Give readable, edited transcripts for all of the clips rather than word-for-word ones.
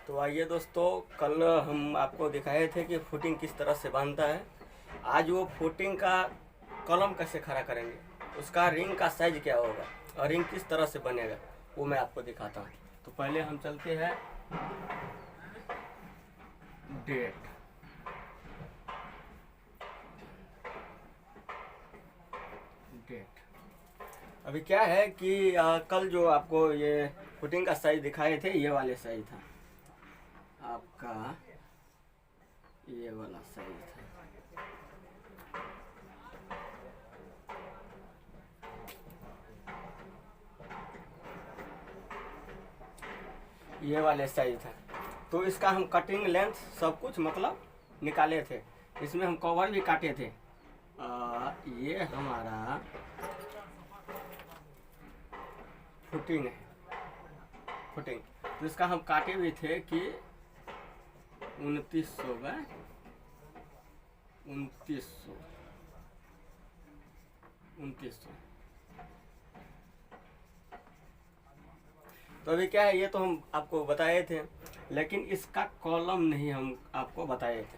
तो आइए दोस्तों, कल हम आपको दिखाए थे कि फुटिंग किस तरह से बांधता है। आज वो फुटिंग का कॉलम कैसे खड़ा करेंगे, उसका रिंग का साइज क्या होगा और रिंग किस तरह से बनेगा वो मैं आपको दिखाता हूँ। तो पहले हम चलते हैं डेट। डेट अभी क्या है कि कल जो आपको ये फुटिंग का साइज दिखाए थे, ये वाले साइज था आपका, ये वाला साइज था। ये वाले साइज था। तो इसका हम कटिंग लेंथ सब कुछ मतलब निकाले थे। इसमें हम कवर भी काटे थे। ये हमारा फुटिंग है, फुटिंग। तो इसका हम काटे भी थे कि 2900 बाय 2900। तो अभी क्या है, ये तो हम आपको बताए थे, लेकिन इसका कॉलम नहीं हम आपको बताए थे।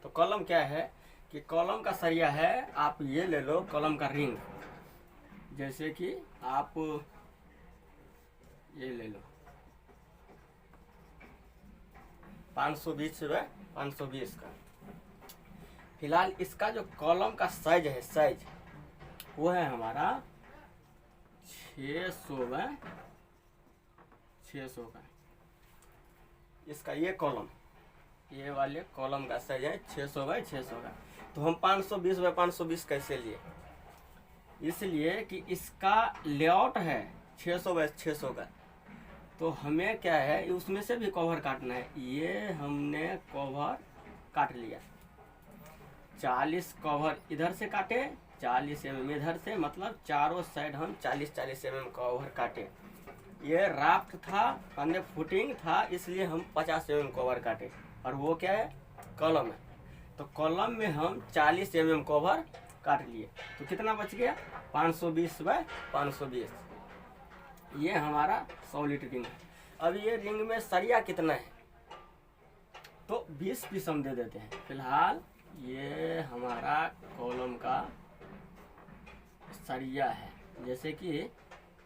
तो कॉलम क्या है कि कॉलम का सरिया है, आप ये ले लो कॉलम का रिंग। जैसे कि आप ये ले लो 520 बाय 520 का। फिलहाल इसका जो कॉलम का साइज है, साइज वो है हमारा 600 बाय 600 का। इसका ये कॉलम, ये वाले कॉलम का साइज है 600 बाय 600 का। तो हम 520 बाय 520 कैसे लिए, इसलिए कि इसका लेआउट है 600 बाय 600 का। तो हमें क्या है, उसमें से भी कवर काटना है। ये हमने कवर काट लिया, 40 कवर इधर से काटे, 40 mm इधर से, मतलब चारों साइड हम 40-40 mm कवर काटे। ये राफ्ट था, अंदर फुटिंग था, इसलिए हम 50 mm कवर काटे। और वो क्या है, कॉलम है। तो कॉलम में हम 40 mm कवर काट लिए। तो कितना बच गया, 520 बाय 520। ये हमारा सॉलिड रिंग है। अब ये रिंग में सरिया कितना है, तो 20 पीस हम दे देते हैं। फिलहाल ये हमारा कॉलम का सरिया है। जैसे कि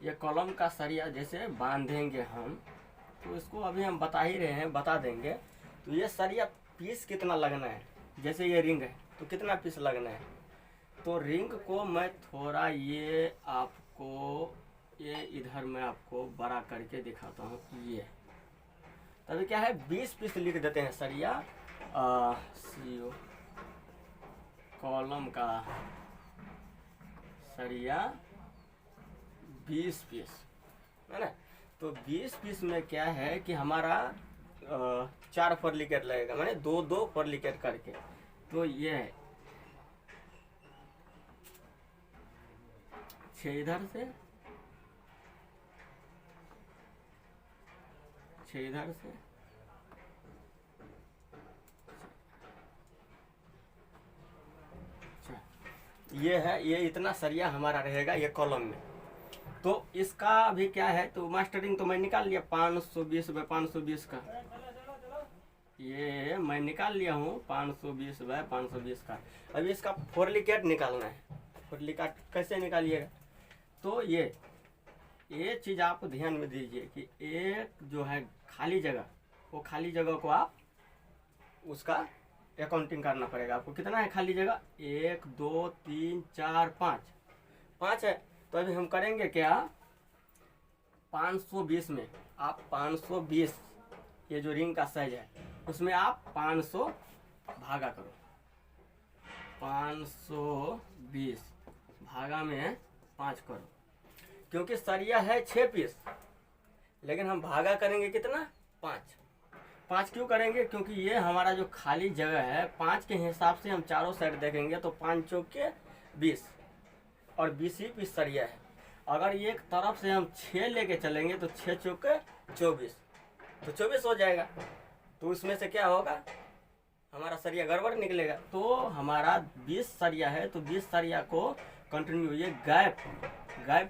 ये कॉलम का सरिया जैसे बांधेंगे हम, तो इसको अभी हम बता ही रहे हैं, बता देंगे। तो ये सरिया पीस कितना लगना है, जैसे ये रिंग है तो कितना पीस लगना है। तो रिंग को मैं थोड़ा ये आपको, ये इधर मैं आपको बड़ा करके दिखाता हूँ। ये तभी क्या है, 20 पीस लिख देते हैं सरिया। सीओ कॉलम का सरिया 20 पीस है ना। तो 20 पीस में क्या है कि हमारा 4 फॉरलिकेट लगेगा, माने 2-2 फॉरलिकेट करके। तो ये है 6 इधर से, 6 इधर से, ये है, ये इतना सरिया हमारा रहेगा ये कॉलम में। तो इसका भी क्या है, तो मास्टरिंग तो मैं निकाल लिया 520 बाय 520 का। ये मैं निकाल लिया हूँ 520 बाय 520 का। अभी इसका फॉरलिकेट निकालना है। फॉरलिकेट कैसे निकालिएगा, तो ये चीज़ आप ध्यान में दीजिए कि एक जो है खाली जगह, वो खाली जगह को आप उसका अकाउंटिंग करना पड़ेगा। आपको कितना है खाली जगह, 1 2 3 4 5 है। तो अभी हम करेंगे क्या, 520 में आप 520, ये जो रिंग का साइज है उसमें आप 500 भागा करो। 520 भागा में 5 करो, क्योंकि सरिया है 6 पीस, लेकिन हम भागा करेंगे कितना, 5 क्यों करेंगे, क्योंकि ये हमारा जो खाली जगह है 5 के हिसाब से हम चारों साइड देखेंगे तो 5 चौके 20 और 20 ही पीस सरिया है। अगर ये एक तरफ से हम 6 लेके चलेंगे तो 6 चौके 24, तो 24 हो जाएगा। तो उसमें से क्या होगा, हमारा सरिया गड़बड़ निकलेगा। तो हमारा 20 सरिया है, तो 20 सरिया को कंटिन्यू, ये गैप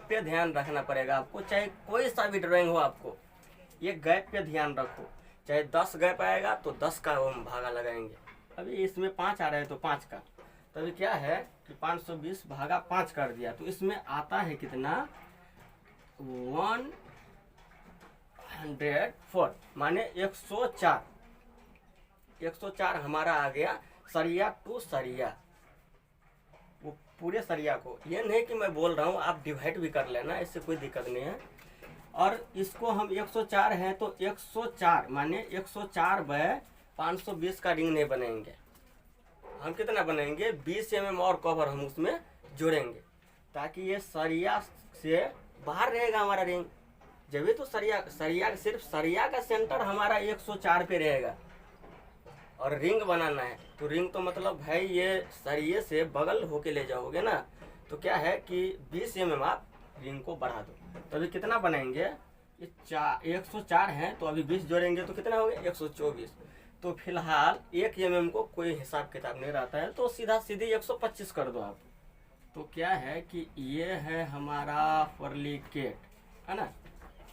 पे ध्यान रखना पड़ेगा आपको, चाहे कोई सा भी ड्राइंग हो आपको, ये गैप पे ध्यान रखो। चाहे 10 गैप आएगा तो 10 का हम भागा लगाएंगे। अभी इसमें 5 आ रहा है तो 5 का, तो अभी क्या है कि 520 भागा 5 कर दिया, तो इसमें आता है कितना 104, माने 104। 104 हमारा आ गया सरिया टू सरिया, वो पूरे सरिया को। ये नहीं कि मैं बोल रहा हूँ, आप डिवाइड भी कर लेना, इससे कोई दिक्कत नहीं है। और इसको हम 104 है तो 104 माने 104 बाय 520 का रिंग नहीं बनाएंगे हम। कितना बनाएंगे 20 mm और कवर हम उसमें जोड़ेंगे, ताकि ये सरिया से बाहर रहेगा हमारा रिंग। जब भी तो सरिया सिर्फ सरिया का सेंटर हमारा 104 पे रहेगा और रिंग बनाना है, तो रिंग तो मतलब भाई ये सरिये से बगल होके ले जाओगे ना, तो क्या है कि 20 mm आप रिंग को बढ़ा दो। तो अभी कितना बनाएंगे, ये 104 है तो अभी 20 जोड़ेंगे तो कितना हो गया 124। तो फिलहाल 1 mm को कोई हिसाब किताब नहीं रहता है, तो सीधा सीधी 125 कर दो आप। तो क्या है कि ये है हमारा फॉरलिकेट, है ना,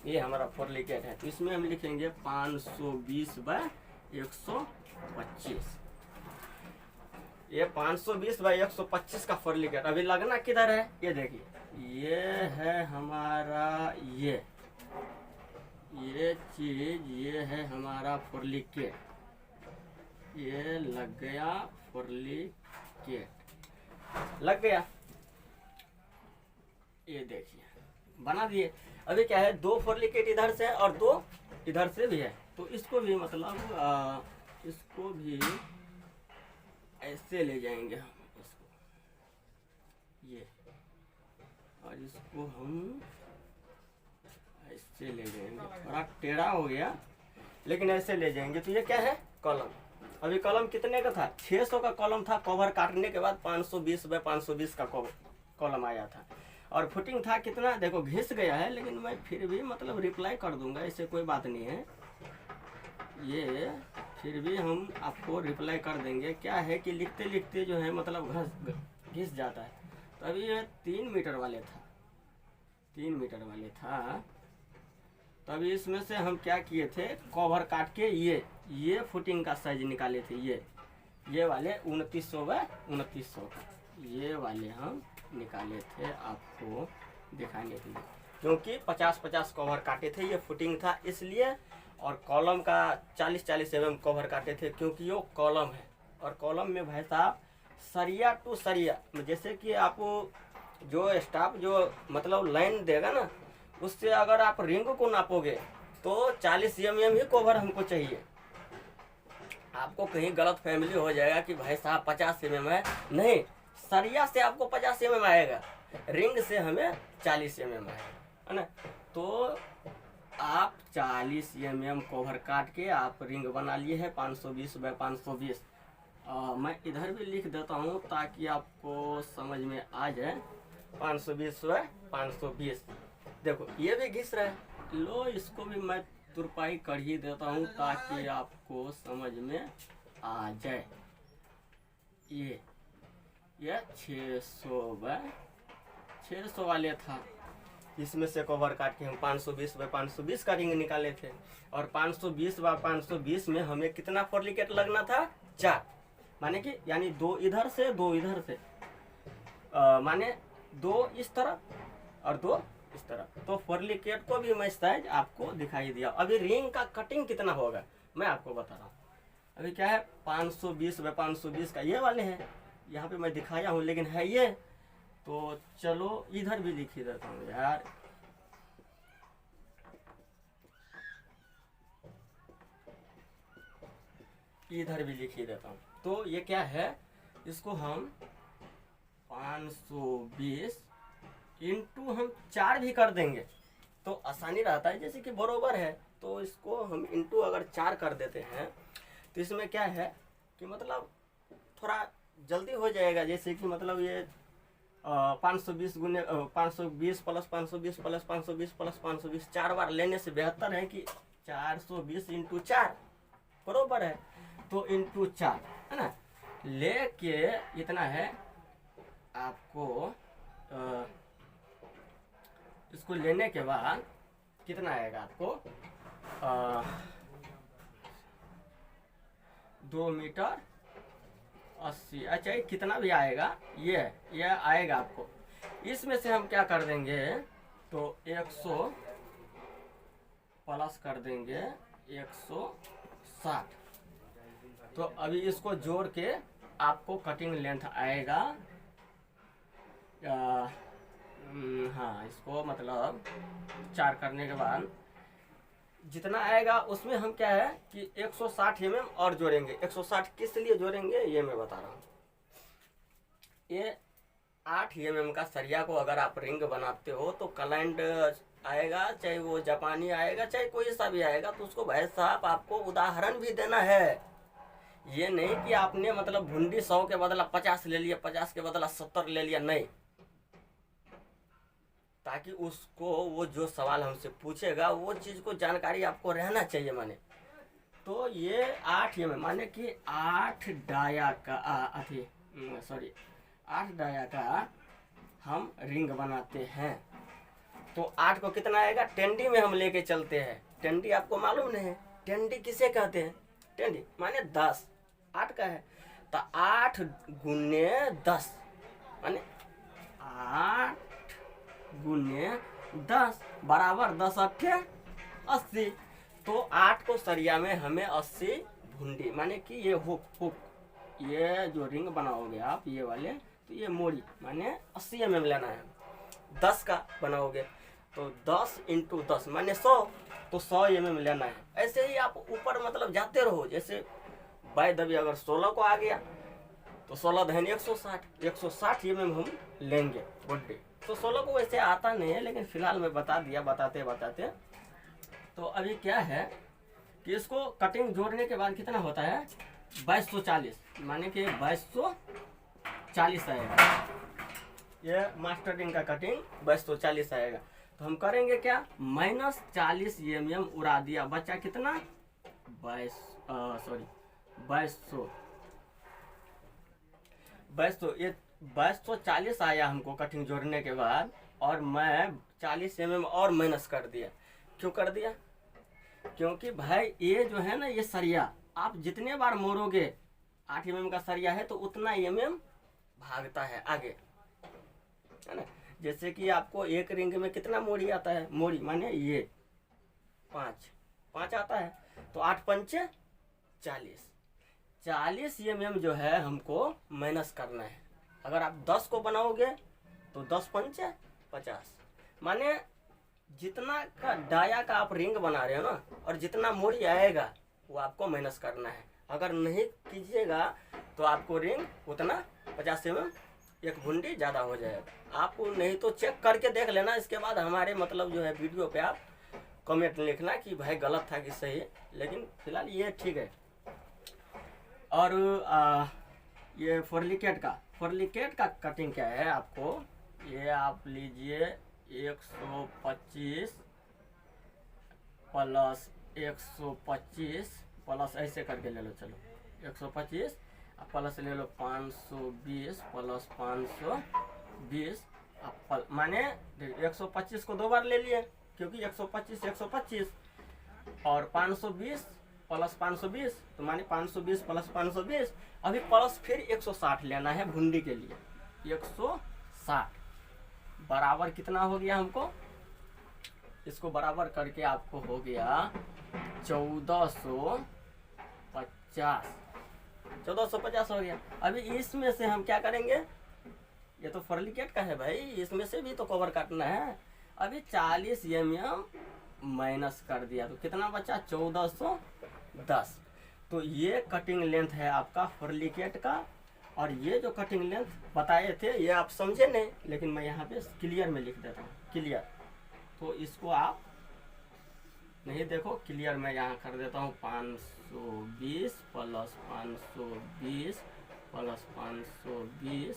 ये हमारा फॉरलिकेट है। तो इसमें हम लिखेंगे 520 बाय 125। ये 520 बाय 125 का फॉरलिकेट। अभी लगना किधर है, ये देखिए, ये है हमारा ये चीज, ये है हमारा फॉरलिकेट, ये लग गया फॉरलिकेट, लग गया, ये देखिए बना दिए। अभी क्या है 2 फॉरलिकेट इधर से और 2 इधर से भी है, तो इसको भी मतलब इसको भी ऐसे ले जाएंगे हम इसको, ये, और इसको हम ऐसे ले जाएंगे। थोड़ा टेढ़ा हो गया लेकिन ऐसे ले जाएंगे। तो ये क्या है कॉलम। अभी कॉलम कितने का था, 600 का कॉलम था। कवर काटने के बाद 520 बाय 520 का कॉलम आया था। और फुटिंग था कितना, देखो घिस गया है, लेकिन मैं फिर भी मतलब रिप्लाई कर दूंगा, इससे कोई बात नहीं है। ये फिर भी हम आपको रिप्लाई कर देंगे। क्या है कि लिखते लिखते जो है मतलब घिस जाता है। तो अभी ये 3 मीटर वाले था, 3 मीटर वाले था। तो अभी इसमें से हम क्या किए थे, कवर काट के ये फुटिंग का साइज निकाले थे। ये वाले 2900 बाय 2900 का ये वाले हम निकाले थे आपको दिखाने के लिए, क्योंकि 50-50 कवर काटे थे, ये फुटिंग था इसलिए। और कॉलम का 40-40 mm कवर काटे थे, क्योंकि वो कॉलम है। और कॉलम में भाई साहब सरिया टू सरिया, जैसे कि आप जो स्टाफ जो मतलब लाइन देगा ना, उससे अगर आप रिंग को नापोगे तो 40 mm ही कवर हमको चाहिए। आपको कहीं गलत फैमिली हो जाएगा कि भाई साहब 50 mm है, नहीं, सरिया से आपको 50 mm आएगा, रिंग से हमें 40 mm आएगा, है ना। तो आप 40 mm कवर काट के आप रिंग बना लिए है 520 बाय 520। मैं इधर भी लिख देता हूँ ताकि आपको समझ में आ जाए। 520 बाय 520। देखो ये भी घिस रहा है, लो इसको भी मैं तुरपाई कर ही देता हूँ ताकि आपको समझ में आ जाए। ये 600 बाय 600 वाले था, इसमें से कवर काट के हम 520 बाय 520 का रिंग निकाले थे। और 520 बाय 520 में हमें कितना फॉरलिकेट लगना था, 4, माने कि यानी 2 इधर से 2 इधर से, माने 2 इस तरफ और 2 इस तरफ। तो फॉरलिकेट को भी मैं साइज आपको दिखाई दिया। अभी रिंग का कटिंग कितना होगा मैं आपको बता रहा हूँ। अभी क्या है 520 बाय 520 का ये वाले हैं, यहाँ पे मैं दिखाया हूँ, लेकिन है ये। तो चलो इधर भी लिख ही देता हूँ यार, इधर भी लिख ही देता हूँ। तो ये क्या है, इसको हम 520 इंटू हम 4 भी कर देंगे तो आसानी रहता है, जैसे कि बरोबर है। तो इसको हम इंटू अगर 4 कर देते हैं तो इसमें क्या है कि मतलब थोड़ा जल्दी हो जाएगा। जैसे कि मतलब ये 520 गुने 520 प्लस 520 प्लस 520 प्लस 520 4 बार लेने से बेहतर है कि 420 इंटू 4 बरोबर है। तो इंटू 4 है ना, लेके इतना है आपको। इसको लेने के बाद कितना आएगा आपको, 2 मीटर 80। अच्छा ये कितना भी आएगा, ये आएगा आपको। इसमें से हम क्या कर देंगे, तो 100 प्लस कर देंगे 160। तो अभी इसको जोड़ के आपको कटिंग लेंथ आएगा, हाँ इसको मतलब 4 करने के बाद जितना आएगा उसमें हम क्या है कि 160 mm और जोड़ेंगे। 160 किस लिए जोड़ेंगे ये मैं बता रहा हूँ। ये 8 mm का सरिया को अगर आप रिंग बनाते हो तो क्लाइंट आएगा, चाहे वो जापानी आएगा चाहे कोई सा भी आएगा, तो उसको भाई साहब आपको उदाहरण भी देना है। ये नहीं कि आपने मतलब भुंडी 100 के बदला 50 ले लिया, 50 के बदला 70 ले लिया, नहीं। ताकि उसको वो जो सवाल हमसे पूछेगा वो चीज़ को जानकारी आपको रहना चाहिए। माने तो ये 8 mm माने कि 8 डाया का 8 डाया का हम रिंग बनाते हैं। तो 8 को कितना आएगा, टेंडी में हम लेके चलते हैं। टेंडी आपको मालूम नहीं है, टेंडी किसे कहते हैं? टेंडी माने 10, 8 का है तो 8 गुने 10 माने 8 गुने 10 बराबर 10 8 80। तो 8 को सरिया में हमें 80 भुंडी माने कि ये हुक ये जो रिंग बनाओगे आप ये वाले, तो ये मोड़ी माने 80 mm लेना है। 10 का बनाओगे तो 10 × 10 माने 100, तो 100 mm लेना है। ऐसे ही आप ऊपर मतलब जाते रहो। जैसे बाय दबी अगर 16 को आ गया तो 16 धन 160 mm हम लेंगे बुड्ढे। तो 16 को वैसे आता नहीं है, लेकिन फिलहाल मैं बता दिया बताते बताते। तो अभी क्या है कि इसको कटिंग जोड़ने के बाद कितना होता है, 2240 माने कि 2240 आएगा। ये मास्टरिंग का कटिंग 2240 आएगा। तो हम करेंगे क्या, -40 mm उड़ा दिया, बचा कितना 2200। ये 2240 आया हमको कटिंग जोड़ने के बाद, और मैं 40 mm और माइनस कर दिया। क्यों कर दिया, क्योंकि भाई ये जो है ना ये सरिया आप जितने बार मोड़ोगे, 8 mm का सरिया है तो उतना mm भागता है आगे, है ना। जैसे कि आपको एक रिंग में कितना मोड़ी आता है, मोड़ी माने ये 5 आता है, तो 8 पंचे 40 mm जो है हमको माइनस करना है। अगर आप 10 को बनाओगे तो 10 पंचे 50 माने जितना का डाया का आप रिंग बना रहे हो ना, और जितना मोड़ी आएगा वो आपको माइनस करना है। अगर नहीं कीजिएगा तो आपको रिंग उतना 50 mm एक भुंडी ज़्यादा हो जाएगा। आपको नहीं तो चेक करके देख लेना, इसके बाद हमारे मतलब जो है वीडियो पे आप कमेंट लिखना कि भाई गलत था कि सही, लेकिन फिलहाल ये ठीक है। और ये फोरलिकेट का कटिंग क्या है आपको, ये आप लीजिए 125 प्लस 125 प्लस ऐसे करके ले लो, चलो 125 प्लस ले लो 520 प्लस 520 माने 125 को 2 बार ले लिए, क्योंकि 125 और 520 प्लस 520 तो माने 520 प्लस 520। अभी प्लस फिर 160 लेना है भुंडी के लिए, 160 बराबर कितना हो गया हमको, इसको बराबर करके आपको हो गया 1450 हो गया। अभी इसमें से हम क्या करेंगे, ये तो फॉरलिकेट का है भाई, इसमें से भी तो कवर काटना है। अभी 40 mm माइनस कर दिया तो कितना बचा 1410। तो ये कटिंग लेंथ है आपका फॉरलिकेट का। और ये जो कटिंग लेंथ बताए थे ये आप समझे नहीं, लेकिन मैं यहाँ पे क्लियर में लिख देता हूँ, क्लियर। तो इसको आप नहीं देखो, क्लियर मैं यहाँ कर देता हूँ 520 प्लस 520 प्लस 520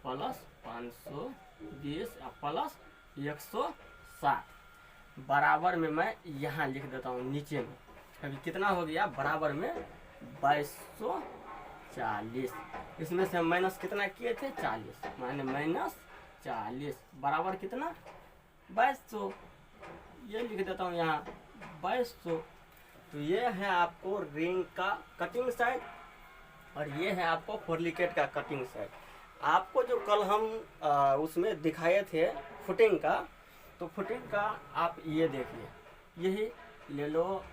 प्लस 520 प्लस 160 बराबर में मैं यहाँ लिख देता हूँ नीचे में। अभी कितना हो गया, बराबर में 2240। इसमें से हम माइनस कितना किए थे 40 माने -40 बराबर कितना 2200। ये लिख देता हूँ यहाँ 2200। तो ये है आपको रिंग का कटिंग साइड और ये है आपको फोरलिकेट का कटिंग साइड। आपको जो कल हम उसमें दिखाए थे फुटिंग का, तो फुटिंग का आप ये देखिए, यही ले लो,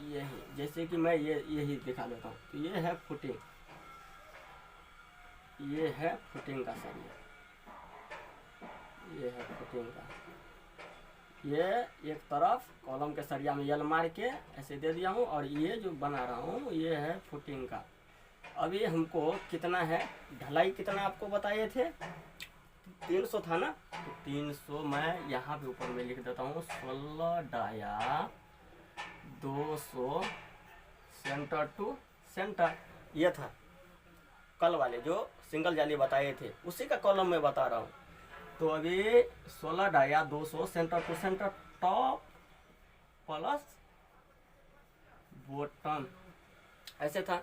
यही जैसे कि मैं यही दिखा देता हूँ। तो ये है फुटिंग, ये है फुटिंग का सरिया, ये है फुटिंग का। ये एक तरफ कॉलम के सरिया में यल मार के ऐसे दे दिया हूँ और ये जो बना रहा हूँ ये है फुटिंग का। अभी हमको कितना है ढलाई, कितना आपको बताए थे 300 था ना, तो 300 मैं यहाँ पे ऊपर में लिख देता हूँ। 16 डाया 200 सेंटर टू सेंटर, ये था कल वाले जो सिंगल जाली बताए थे, उसी का कॉलम में बता रहा हूँ। तो अभी 16 dia 200 centre to centre, top plus bottom, ऐसे था।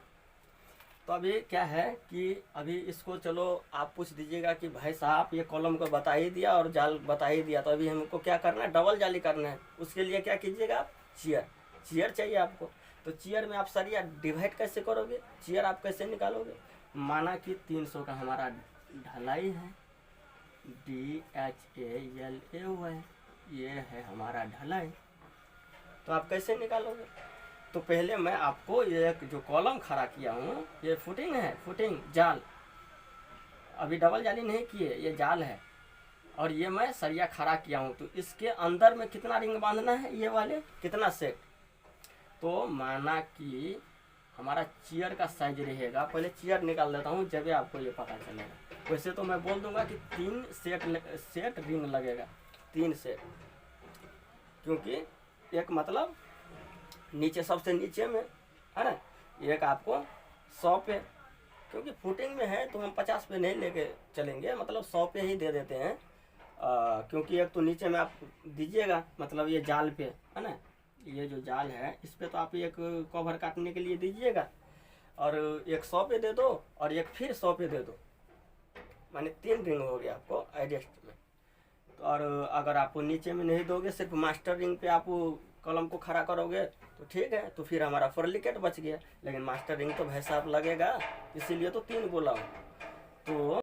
तो अभी क्या है कि अभी इसको चलो आप पूछ दीजिएगा कि भाई साहब ये कॉलम को बता ही दिया और जाल बता ही दिया, तो अभी हमको क्या करना है, डबल जाली करना है। उसके लिए क्या कीजिएगा आप, चेयर चाहिए आपको। तो चेयर में आप सरिया डिवाइड कैसे करोगे, चेयर आप कैसे निकालोगे। माना कि 300 का हमारा ढलाई है, DHALA, ये है हमारा ढलाई। तो आप कैसे निकालोगे, तो पहले मैं आपको ये एक जो कॉलम खड़ा किया हूँ, ये फुटिंग है, फुटिंग जाल, अभी डबल जाली नहीं किए, ये जाल है और ये मैं सरिया खड़ा किया हूँ। तो इसके अंदर में कितना रिंग बांधना है, ये वाले कितना सेट। तो माना कि हमारा चेयर का साइज रहेगा, पहले चेयर निकाल देता हूँ जब आपको ये पता चलेगा। वैसे तो मैं बोल दूंगा कि 3 सेट रिंग लगेगा, 3 सेट, क्योंकि एक मतलब नीचे सबसे नीचे में है ना, एक आपको 100 पे, क्योंकि फुटिंग में है तो हम 50 पे नहीं लेके चलेंगे, मतलब 100 पे ही दे देते हैं। क्योंकि एक तो नीचे में आप दीजिएगा, मतलब ये जाल पे है ना, ये जो जाल है इस पे तो आप एक कवर काटने के लिए दीजिएगा और एक 100 पे दे दो और एक फिर 100 पे दे दो, माने 3 रिंग हो गया आपको एडजस्ट में। तो और अगर आप नीचे में नहीं दोगे, सिर्फ मास्टर रिंग पे आप कॉलम को खड़ा करोगे तो ठीक है, तो फिर हमारा फोरलिकेट बच गया। लेकिन मास्टर रिंग तो भाई साहब लगेगा, इसीलिए तो 3 बोला हूँ। तो